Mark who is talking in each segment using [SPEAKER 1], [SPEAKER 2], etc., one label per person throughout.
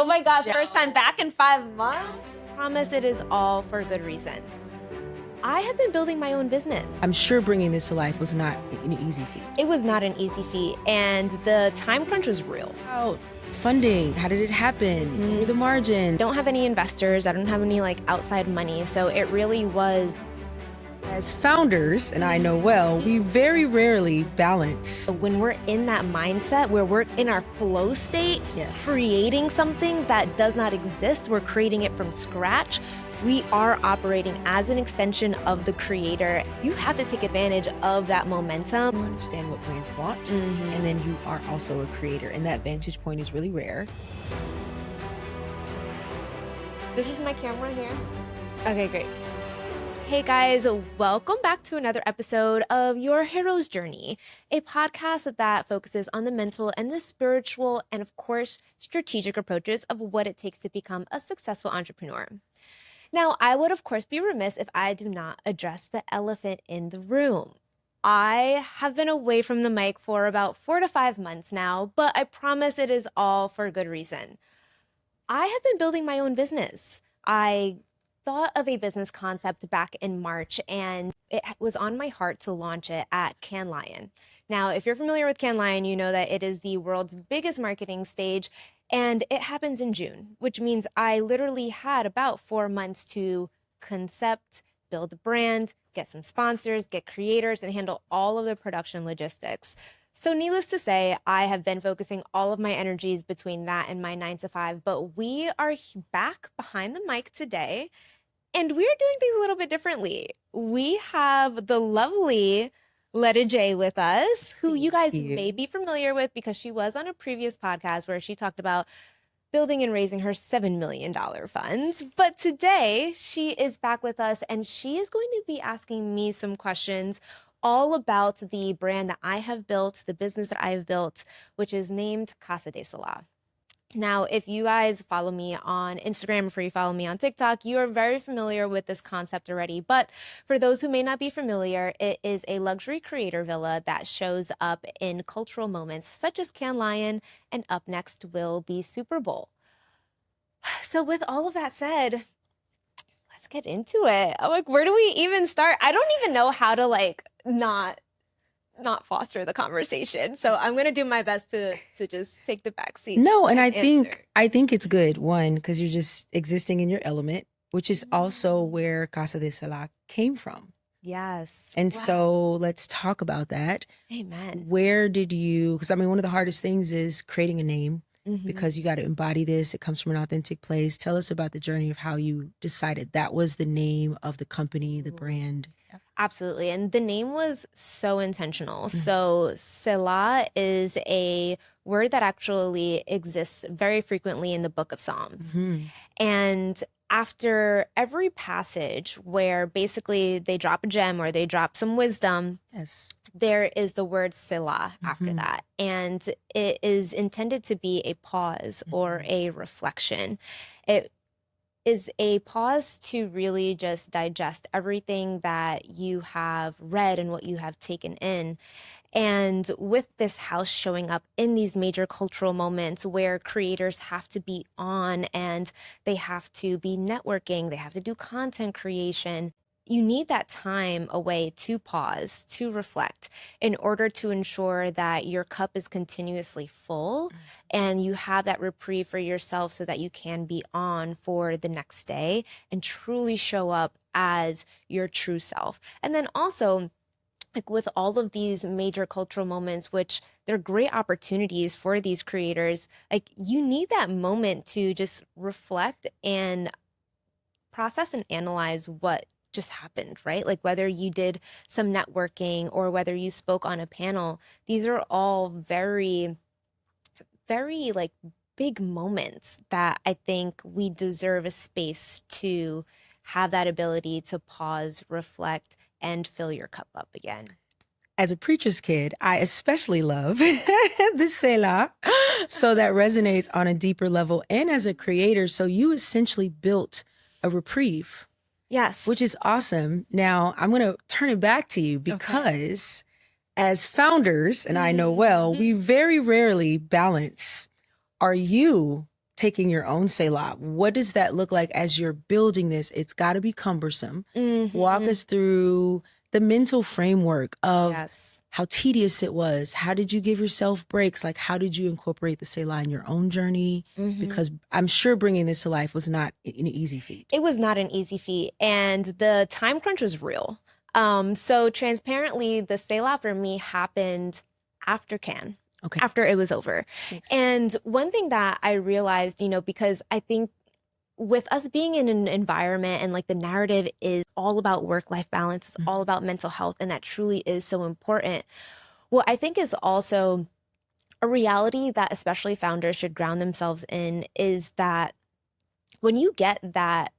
[SPEAKER 1] Oh my gosh, first time back in 5 months. Promise it is all for good reason. I have been building my own business.
[SPEAKER 2] I'm sure bringing this to life was not an easy feat.
[SPEAKER 1] It was not an easy feat, and the time crunch was real.
[SPEAKER 2] How funding? How did it happen? What were the margin?
[SPEAKER 1] Don't have any investors. I don't have any outside money. So it really was.
[SPEAKER 2] As founders, and I know well, we very rarely balance.
[SPEAKER 1] When we're in that mindset where we're in our flow state, creating something that does not exist, we're creating it from scratch. We are operating as an extension of the creator. You have to take advantage of that momentum.
[SPEAKER 2] You understand what brands want, and then you are also a creator, and that vantage point is really rare.
[SPEAKER 1] This is my camera here. Okay, great. Hey guys, welcome back to another episode of Your Hero's Journey, a podcast that focuses on the mental and the spiritual and, of course, strategic approaches of what it takes to become a successful entrepreneur. Now, I would, of course, be remiss if I do not address the elephant in the room. I have been away from the mic for about 4 to 5 months now, but I promise it is all for good reason. I have been building my own business. I thought of a business concept back in March, and it was on my heart to launch it at Cannes Lion. Now, if you're familiar with Cannes Lion, you know that it is the world's biggest marketing stage, and it happens in June, which means I literally had about 4 months to concept, build a brand, get some sponsors, get creators, and handle all of the production logistics. So needless to say, I have been focusing all of my energies between that and my 9 to 5, but we are back behind the mic today, and we're doing things a little bit differently. We have the lovely Letta J with us, who you guys may be familiar with because she was on a previous podcast where she talked about building and raising her $7 million funds. But today she is back with us, and she is going to be asking me some questions all about the brand that I have built, the business that I have built, which is named Casa de Selah. Now, if you guys follow me on Instagram, or you follow me on TikTok, you are very familiar with this concept already. But for those who may not be familiar, it is a luxury creator villa that shows up in cultural moments such as Cannes Lion, and up next will be Super Bowl. So with all of that said, let's get into it. I'm like, where do we even start? I don't even know how to not foster the conversation. So I'm going to do my best to just take the back seat.
[SPEAKER 2] No, and I think it's good, one, because you're just existing in your element, which is also where Casa de Selah came from.
[SPEAKER 1] Yes.
[SPEAKER 2] And so let's talk about that.
[SPEAKER 1] Amen.
[SPEAKER 2] Where did you, because one of the hardest things is creating a name, because you got to embody this. It comes from an authentic place. Tell us about the journey of how you decided that was the name of the company, the brand.
[SPEAKER 1] Absolutely. And the name was so intentional. So Selah is a word that actually exists very frequently in the Book of Psalms. And after every passage where basically they drop a gem or they drop some wisdom, there is the word Selah after that. And it is intended to be a pause or a reflection. It is a pause to really just digest everything that you have read and what you have taken in. And with this house showing up in these major cultural moments where creators have to be on and they have to be networking, they have to do content creation, you need that time away to pause, to reflect, in order to ensure that your cup is continuously full and you have that reprieve for yourself so that you can be on for the next day and truly show up as your true self. And then also, with all of these major cultural moments, which they're great opportunities for these creators, you need that moment to just reflect and process and analyze what just happened, right? Whether you did some networking or whether you spoke on a panel, these are all very, very big moments that I think we deserve a space to have that ability to pause, reflect, and fill your cup up again.
[SPEAKER 2] As a preacher's kid, I especially love the Selah, so that resonates on a deeper level. And as a creator, so you essentially built a reprieve.
[SPEAKER 1] Yes.
[SPEAKER 2] Which is awesome. Now, I'm going to turn it back to you because as founders, and I know well, we very rarely balance our you taking your own Selah, what does that look like as you're building this? It's got to be cumbersome. Walk us through the mental framework of how tedious it was. How did you give yourself breaks? Like, how did you incorporate the Selah in your own journey? Because I'm sure bringing this to life was not an easy feat.
[SPEAKER 1] It was not an easy feat. And the time crunch was real. So transparently, the Selah for me happened after Cannes.
[SPEAKER 2] Okay.
[SPEAKER 1] After it was over. And one thing that I realized, you know, because I think with us being in an environment and like the narrative is all about work-life balance, it's all about mental health, and that truly is so important. What I think is also a reality that especially founders should ground themselves in is that when you get that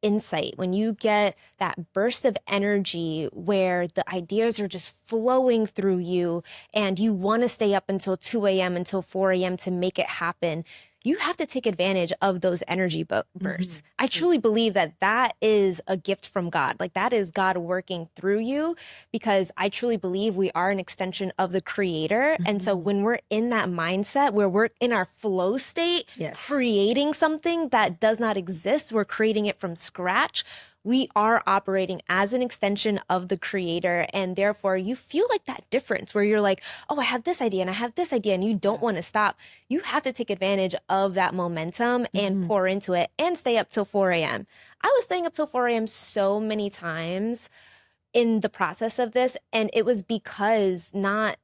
[SPEAKER 1] insight, when you get that burst of energy where the ideas are just flowing through you and you want to stay up until 2 a.m., until 4 a.m. to make it happen, you have to take advantage of those energy bursts. I truly believe that that is a gift from God. Like that is God working through you, because I truly believe we are an extension of the Creator. And so when we're in that mindset where we're in our flow state, creating something that does not exist, we're creating it from scratch. We are operating as an extension of the Creator, and therefore you feel like that difference where you're like, oh, I have this idea and I have this idea, and you don't want to stop. You have to take advantage of that momentum and pour into it and stay up till 4 a.m. I was staying up till 4 a.m. so many times in the process of this, and it was well,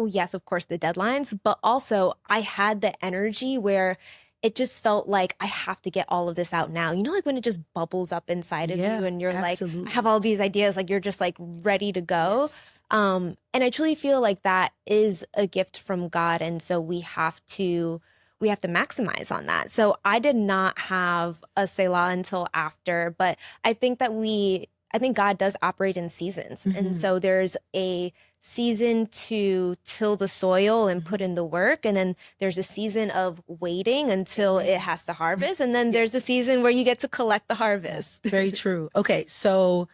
[SPEAKER 1] yes, of course, the deadlines, but also I had the energy where it just felt like I have to get all of this out now. You know, like when it just bubbles up inside of you and you're like, I have all these ideas, like you're just like ready to go. And I truly feel like that is a gift from God. And so we have to maximize on that. So I did not have a Selah until after, but I think God does operate in seasons. And so there's a season to till the soil and put in the work. And then there's a season of waiting until it has to harvest. And then there's a season where you get to collect the harvest.
[SPEAKER 2] Very true. Okay. So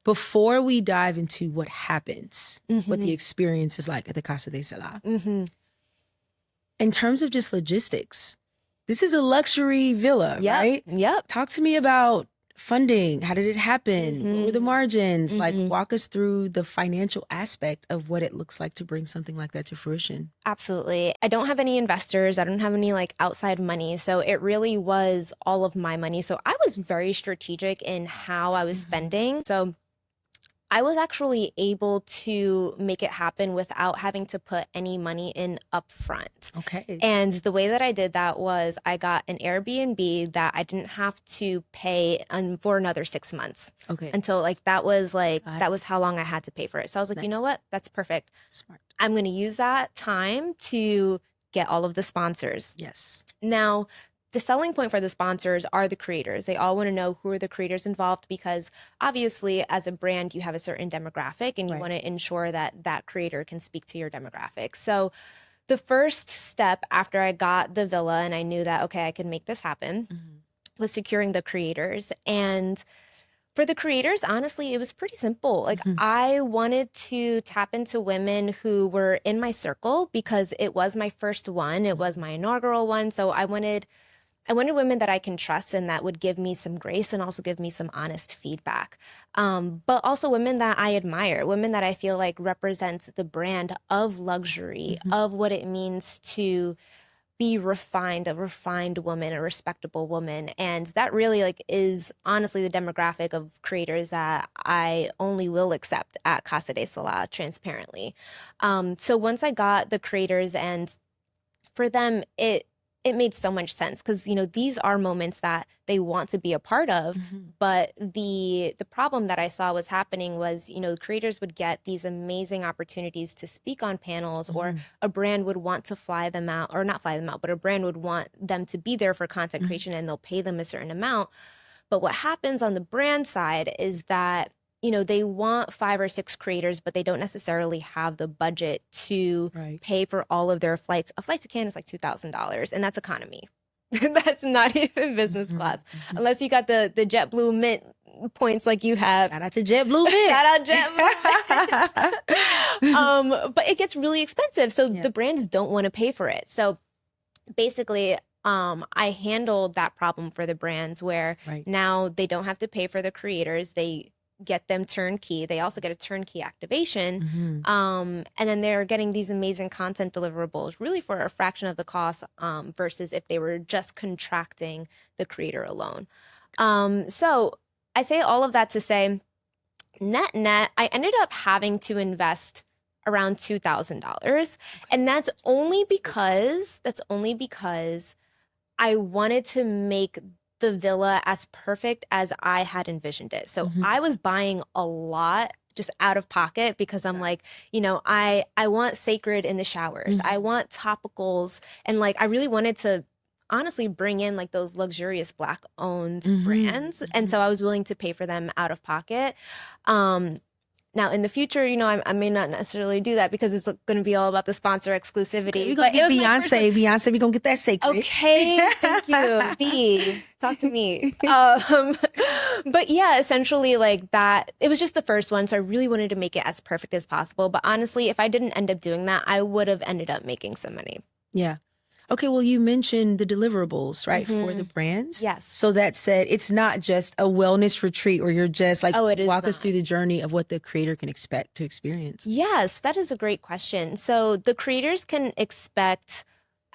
[SPEAKER 2] before we dive into what happens, what the experience is like at the Casa de Selah, in terms of just logistics, this is a luxury villa, right?
[SPEAKER 1] Yep.
[SPEAKER 2] Talk to me about funding. How did it happen? What were the margins? Like, walk us through the financial aspect of what it looks like to bring something like that to fruition.
[SPEAKER 1] Absolutely. I don't have any investors. I don't have any like outside money. So it really was all of my money. So I was very strategic in how I was spending. So I was actually able to make it happen without having to put any money in upfront.
[SPEAKER 2] Okay.
[SPEAKER 1] And the way that I did that was I got an Airbnb that I didn't have to pay for another 6 months.
[SPEAKER 2] Okay.
[SPEAKER 1] Until that was how long I had to pay for it. So I was like, you know what? That's perfect.
[SPEAKER 2] Smart.
[SPEAKER 1] I'm going to use that time to get all of the sponsors.
[SPEAKER 2] Yes.
[SPEAKER 1] Now, the selling point for the sponsors are the creators. They all want to know who are the creators involved, because obviously as a brand, you have a certain demographic and you want to ensure that that creator can speak to your demographic. So the first step after I got the villa and I knew that, okay, I could make this happen, was securing the creators. And for the creators, honestly, it was pretty simple. Like I wanted to tap into women who were in my circle because it was my first one. It was my inaugural one. So I wanted women that I can trust and that would give me some grace and also give me some honest feedback. But also women that I admire, women that I feel like represents the brand of luxury, of what it means to be refined, a refined woman, a respectable woman. And that really is honestly the demographic of creators that I only will accept at Casa de Selah, transparently. So once I got the creators, and for them, it made so much sense because, these are moments that they want to be a part of. But the problem that I saw was happening was, creators would get these amazing opportunities to speak on panels, or a brand would want to fly them out, or not fly them out, but a brand would want them to be there for content creation and they'll pay them a certain amount. But what happens on the brand side is that they want 5 or 6 creators, but they don't necessarily have the budget to pay for all of their flights. A flight to Cannes is like $2,000, and that's economy. That's not even business class, unless you got the JetBlue Mint points like you have.
[SPEAKER 2] Shout out to JetBlue Mint.
[SPEAKER 1] Shout out JetBlue Mint. But it gets really expensive, so the brands don't want to pay for it. So basically, I handled that problem for the brands where now they don't have to pay for the creators. They get them turnkey. They also get a turnkey activation. And then they're getting these amazing content deliverables really for a fraction of the cost versus if they were just contracting the creator alone. So I say all of that to say, net, I ended up having to invest around $2,000. And that's only because I wanted to make the villa as perfect as I had envisioned it. So I was buying a lot just out of pocket because I'm like, you know, I want sacred in the showers. I want topicals. And like, I really wanted to honestly bring in like those luxurious Black owned brands. And so I was willing to pay for them out of pocket. Now, in the future, you know, I may not necessarily do that because it's going to be all about the sponsor exclusivity.
[SPEAKER 2] We're going to get Beyonce. Beyonce, we're going to get that sacred.
[SPEAKER 1] Okay, thank you. B, talk to me. But yeah, essentially like that, it was just the first one. So I really wanted to make it as perfect as possible. But honestly, if I didn't end up doing that, I would have ended up making some money.
[SPEAKER 2] Yeah. Okay, well, you mentioned the deliverables, right, for the brands?
[SPEAKER 1] Yes.
[SPEAKER 2] So that said, it's not just a wellness retreat where you're just like, walk us through the journey of what the creator can expect to experience.
[SPEAKER 1] Yes, that is a great question. So the creators can expect,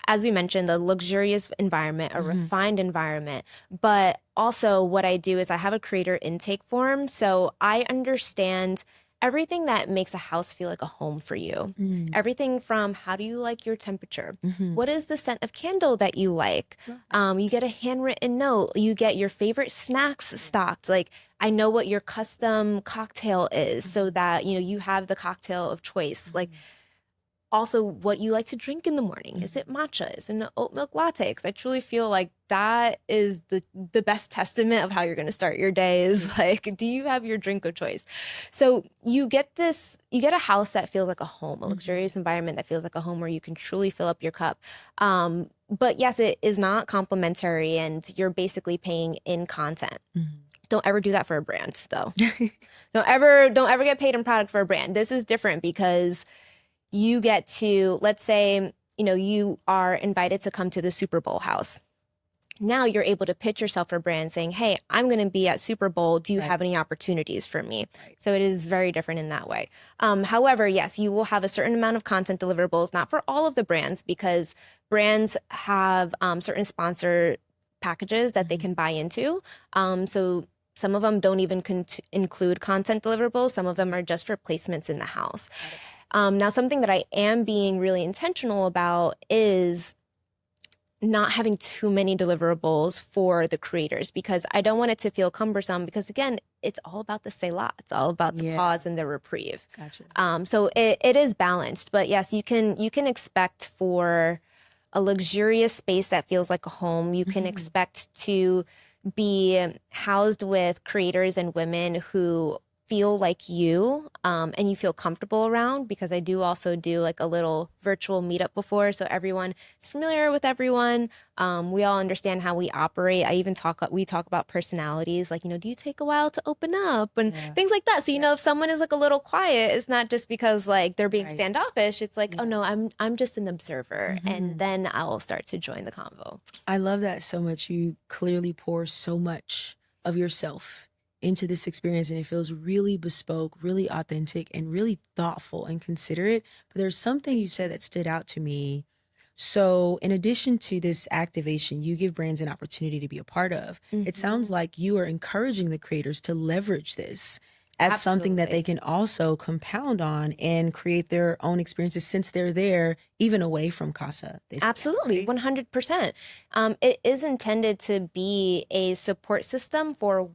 [SPEAKER 1] as we mentioned, a luxurious environment, a refined environment. But also what I do is I have a creator intake form. So I understand everything that makes a house feel like a home for you. Everything from how do you like your temperature? What is the scent of candle that you like? You get a handwritten note. You get your favorite snacks stocked. Like I know what your custom cocktail is so that, you know, you have the cocktail of choice. Like also what you like to drink in the morning. Is it matcha? Is it an oat milk latte? Because I truly feel like that is the best testament of how you're going to start your day is like, do you have your drink of choice? So you get a house that feels like a home, a luxurious environment that feels like a home where you can truly fill up your cup. But yes, it is not complimentary and you're basically paying in content. Don't ever do that for a brand though. Don't ever get paid in product for a brand. This is different because you get to, let's say, you know, you are invited to come to the Super Bowl house. Now you're able to pitch yourself for a brand saying, hey, I'm going to be at Super Bowl. Do you have any opportunities for me? So it is very different in that way. However, yes, you will have a certain amount of content deliverables, not for all of the brands, because brands have certain sponsor packages that they can buy into. So some of them don't even include content deliverables. Some of them are just for placements in the house. Now, something that I am being really intentional about is not having too many deliverables for the creators because I don't want it to feel cumbersome because, again, it's all about the Selah. It's all about the pause and the reprieve.
[SPEAKER 2] Gotcha.
[SPEAKER 1] So it is balanced. But yes, you can expect for a luxurious space that feels like a home. You can expect to be housed with creators and women who feel like you and you feel comfortable around because I do also do like a little virtual meetup before so everyone is familiar with everyone. We all understand how we operate. We talk about personalities like, you know, do you take a while to open up and things like that. So, you know, if someone is like a little quiet, it's not just because like they're being standoffish. It's like, oh no, I'm just an observer. And then I'll start to join the convo.
[SPEAKER 2] I love that so much. You clearly pour so much of yourself into this experience and it feels really bespoke, really authentic and really thoughtful and considerate. But there's something you said that stood out to me. So in addition to this activation, you give brands an opportunity to be a part of. It sounds like you are encouraging the creators to leverage this as something that they can also compound on and create their own experiences since they're there, even away from Casa de Selah.
[SPEAKER 1] Absolutely, 100%. It is intended to be a support system for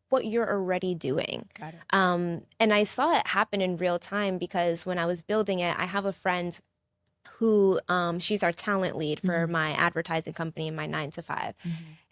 [SPEAKER 1] what you're already doing.
[SPEAKER 2] Got it.
[SPEAKER 1] And I saw it happen in real time because when I was building it, I have a friend who she's our talent lead for my advertising company in my 9-to-5.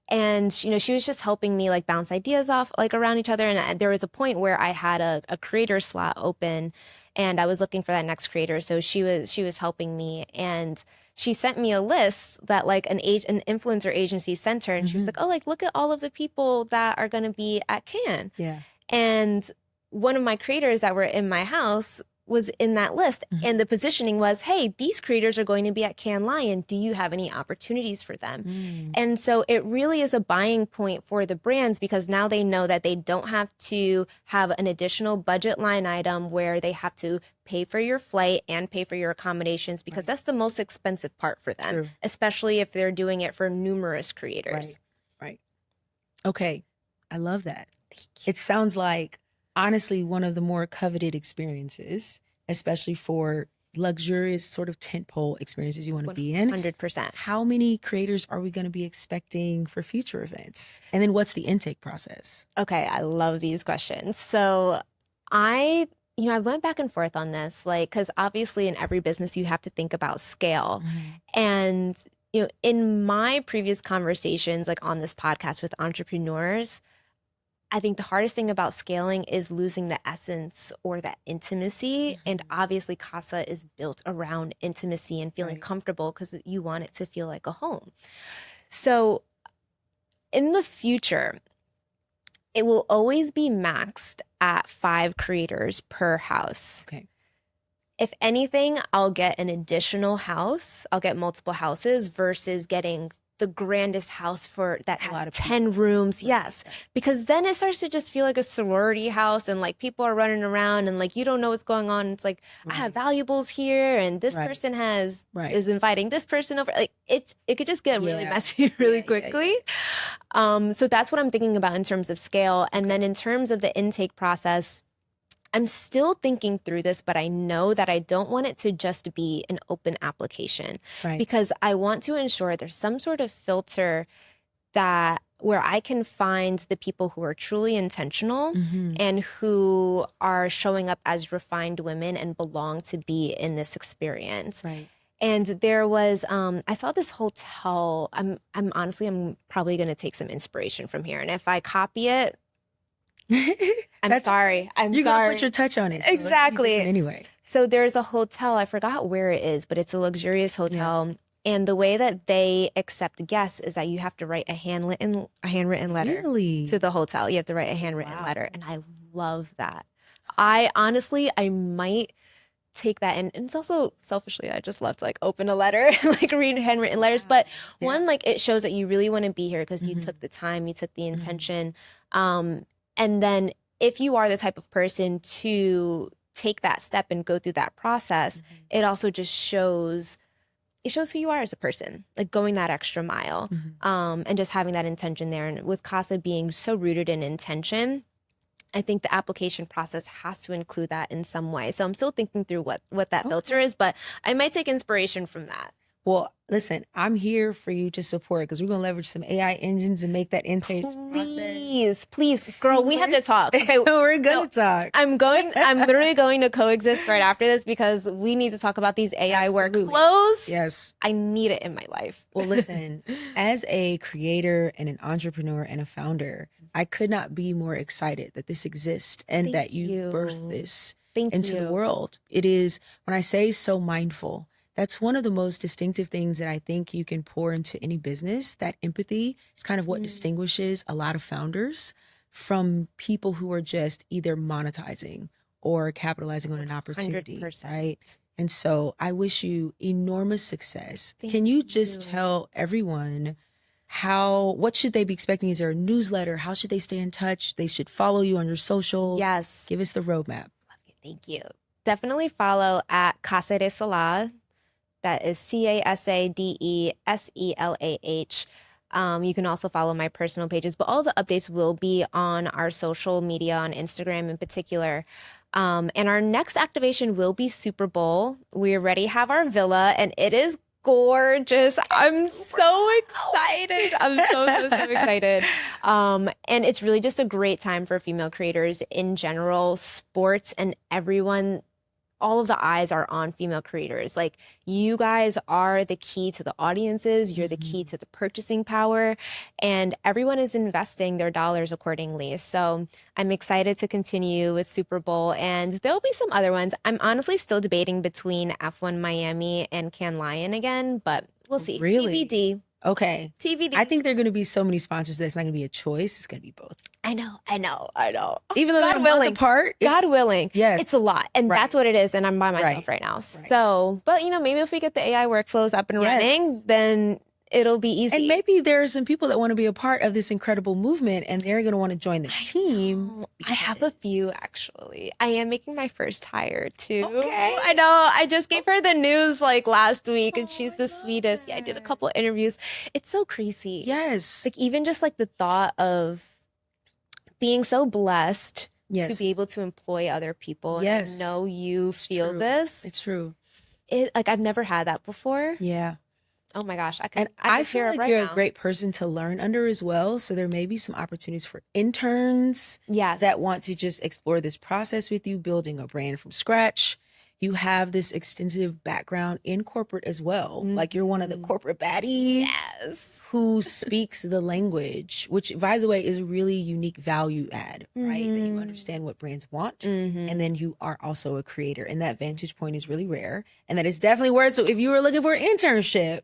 [SPEAKER 1] And, you know, she was just helping me like bounce ideas off like around each other. And there was a point where I had a creator slot open and I was looking for that next creator. So she was helping me and she sent me a list that like an influencer agency sent her. And she was like, oh, like, look at all of the people that are going to be at Cannes.
[SPEAKER 2] Yeah.
[SPEAKER 1] And one of my creators that were in my house was in that list. And the positioning was, hey, these creators are going to be at Cannes Lion. Do you have any opportunities for them? And so it really is a buying point for the brands, because now they know that they don't have to have an additional budget line item where they have to pay for your flight and pay for your accommodations, because that's the most expensive part for them, especially if they're doing it for numerous creators.
[SPEAKER 2] Right. Okay. I love that. It sounds like, honestly, one of the more coveted experiences, especially for luxurious sort of tentpole experiences you want to be in.
[SPEAKER 1] 100%.
[SPEAKER 2] How many creators are we going to be expecting for future events? And then what's the intake process?
[SPEAKER 1] Okay, I love these questions. So I went back and forth on this, like, because obviously in every business you have to think about scale. And, in my previous conversations, like on this podcast with entrepreneurs, I think the hardest thing about scaling is losing the essence or that intimacy. And obviously Casa is built around intimacy and feeling comfortable, because you want it to feel like a home. So in the future, it will always be maxed at 5 creators per house.
[SPEAKER 2] Okay.
[SPEAKER 1] If anything, I'll get an additional house. I'll get multiple houses versus getting the grandest house that has 10 rooms. Yes. Because then it starts to just feel like a sorority house, and like people are running around and like you don't know what's going on. It's like, I have valuables here and this person is inviting this person over. Like it could just get really messy really quickly. So that's what I'm thinking about in terms of scale. And then in terms of the intake process, I'm still thinking through this, but I know that I don't want it to just be an open application, because I want to ensure there's some sort of filter where I can find the people who are truly intentional and who are showing up as refined women and belong to be in this experience. And there was, I saw this hotel. I'm probably going to take some inspiration from here. And if I copy it, I'm sorry.
[SPEAKER 2] You're gonna put your touch on it. So
[SPEAKER 1] exactly.
[SPEAKER 2] Anyway.
[SPEAKER 1] So there's a hotel, I forgot where it is, but it's a luxurious hotel. And the way that they accept guests is that you have to write a handwritten letter to the hotel. You have to write a handwritten letter. And I love that. I might take that in. And it's also selfishly, I just love to like open a letter, like read handwritten letters. But one, like it shows that you really want to be here because you took the time, you took the intention. And then if you are the type of person to take that step and go through that process, it also just shows who you are as a person, like going that extra mile, and just having that intention there. And with Casa being so rooted in intention, I think the application process has to include that in some way. So I'm still thinking through what that filter is, but I might take inspiration from that.
[SPEAKER 2] Well, listen, I'm here for you to support, because we're going to leverage some AI engines and make that intake
[SPEAKER 1] Please, girl, we have to talk. Okay,
[SPEAKER 2] we're going to talk.
[SPEAKER 1] I'm literally going to coexist right after this, because we need to talk about these AI workflows.
[SPEAKER 2] Yes.
[SPEAKER 1] I need it in my life.
[SPEAKER 2] Well, listen, as a creator and an entrepreneur and a founder, I could not be more excited that this exists and that you birthed this into the world. It is, when I say so mindful, that's one of the most distinctive things that I think you can pour into any business. That empathy is kind of what distinguishes a lot of founders from people who are just either monetizing or capitalizing on an opportunity,
[SPEAKER 1] 100%.
[SPEAKER 2] right? And so I wish you enormous success. Can you just tell everyone what should they be expecting? Is there a newsletter? How should they stay in touch? They should follow you on your socials.
[SPEAKER 1] Yes.
[SPEAKER 2] Give us the roadmap.
[SPEAKER 1] Thank you. Definitely follow at Casa de Selah. That is CasadeSelah. You can also follow my personal pages, but all the updates will be on our social media, on Instagram in particular. And our next activation will be Super Bowl. We already have our villa, and it is gorgeous. I'm so excited. I'm so excited. And it's really just a great time for female creators in general, sports, and everyone. All of the eyes are on female creators. Like, you guys are the key to the audiences. You're the key to the purchasing power, and everyone is investing their dollars accordingly. So I'm excited to continue with Super Bowl, and there'll be some other ones. I'm honestly still debating between F1 Miami and Cannes Lion again, but we'll see.
[SPEAKER 2] Really?
[SPEAKER 1] TBD.
[SPEAKER 2] Okay.
[SPEAKER 1] TBD.
[SPEAKER 2] I think there are going to be so many sponsors that it's not going to be a choice. It's going to be both.
[SPEAKER 1] I know.
[SPEAKER 2] Even though
[SPEAKER 1] God
[SPEAKER 2] they're a
[SPEAKER 1] willing.
[SPEAKER 2] month apart.
[SPEAKER 1] God willing.
[SPEAKER 2] Yes.
[SPEAKER 1] It's a lot. And
[SPEAKER 2] Right.
[SPEAKER 1] that's what it is. And I'm by myself right now. So, but maybe if we get the AI workflows up and running, then it'll be easy.
[SPEAKER 2] And maybe there are some people that want to be a part of this incredible movement and they're going to want to join the team.
[SPEAKER 1] I have a few, actually. I am making my first hire too.
[SPEAKER 2] Okay.
[SPEAKER 1] I know. I just gave her the news like last week and she's the sweetest. Yeah, I did a couple interviews. It's so crazy.
[SPEAKER 2] Yes.
[SPEAKER 1] Like even just like the thought of being so blessed to be able to employ other people.
[SPEAKER 2] Yes.
[SPEAKER 1] And I know you feel this.
[SPEAKER 2] It's true.
[SPEAKER 1] I've never had that before.
[SPEAKER 2] Yeah.
[SPEAKER 1] Oh my gosh.
[SPEAKER 2] I feel like you're a great person to learn under as well. So there may be some opportunities for interns that want to just explore this process with you, building a brand from scratch. You have this extensive background in corporate as well. Like you're one of the corporate baddies who speaks the language, which by the way is a really unique value add, right? That you understand what brands want. And then you are also a creator. And that vantage point is really rare. And that is definitely worth. So if you were looking for an internship,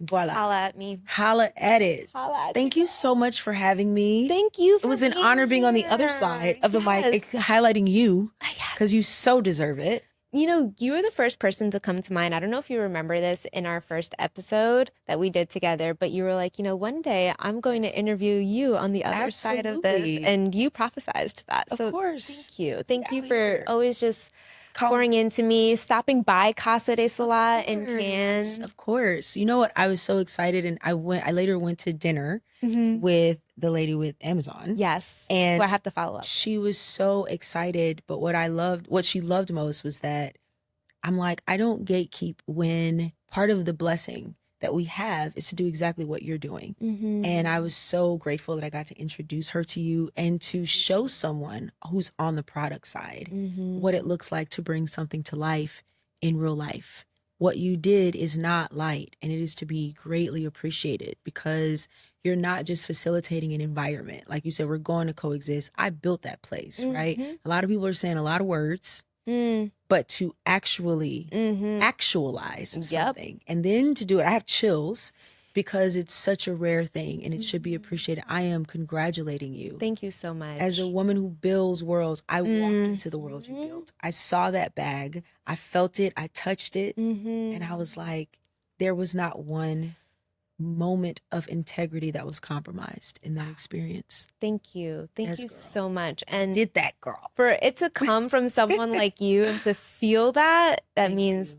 [SPEAKER 2] voila.
[SPEAKER 1] Holla at me.
[SPEAKER 2] Holla at it. Thank you so much for having me.
[SPEAKER 1] Thank you for
[SPEAKER 2] It was an honor being on the other side of the mic, highlighting you because you so deserve it.
[SPEAKER 1] You were the first person to come to mind. I don't know if you remember this in our first episode that we did together, but you were like, one day I'm going to interview you on the other side of this. And you prophesized that.
[SPEAKER 2] Of course.
[SPEAKER 1] Thank you. Thank you for always just pouring into me, stopping by Casa de Selah in Cannes.
[SPEAKER 2] Of course. You know what? I was so excited and I later went to dinner with the lady with Amazon.
[SPEAKER 1] Yes.
[SPEAKER 2] And
[SPEAKER 1] I have to follow up.
[SPEAKER 2] She was so excited. But what she loved most was that I'm like, I don't gatekeep when part of the blessing that we have is to do exactly what you're doing. And I was so grateful that I got to introduce her to you and to show someone who's on the product side what it looks like to bring something to life in real life. What you did is not light, and it is to be greatly appreciated because you're not just facilitating an environment. Like you said, we're going to coexist. I built that place, right? A lot of people are saying a lot of words, but to actually actualize something and then to do it. I have chills because it's such a rare thing and it should be appreciated. I am congratulating you.
[SPEAKER 1] Thank you so much.
[SPEAKER 2] As a woman who builds worlds, I walked into the world you built. I saw that bag. I felt it. I touched it. And I was like, there was not one moment of integrity that was compromised in that experience.
[SPEAKER 1] Thank you. Thank you so much. And
[SPEAKER 2] did that, girl.
[SPEAKER 1] For it to come from someone like you and to feel that means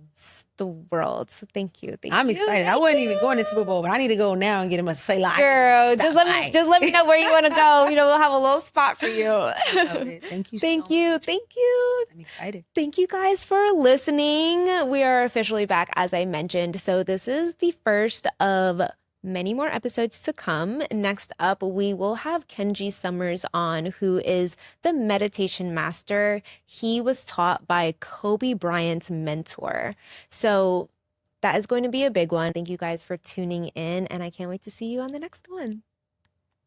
[SPEAKER 1] the world. So thank you.
[SPEAKER 2] I'm excited. I wasn't even going to Super Bowl, but I need to go now and get him a Selah.
[SPEAKER 1] Girl, just let me know where you want to go. We'll have a little spot for you.
[SPEAKER 2] Thank you.
[SPEAKER 1] Thank you.
[SPEAKER 2] I'm excited.
[SPEAKER 1] Thank you guys for listening. We are officially back, as I mentioned. So this is the first of many more episodes to come. Next up, we will have Kenji Summers on, who is the meditation master. He was taught by Kobe Bryant's mentor. So that is going to be a big one. Thank you guys for tuning in, and I can't wait to see you on the next one.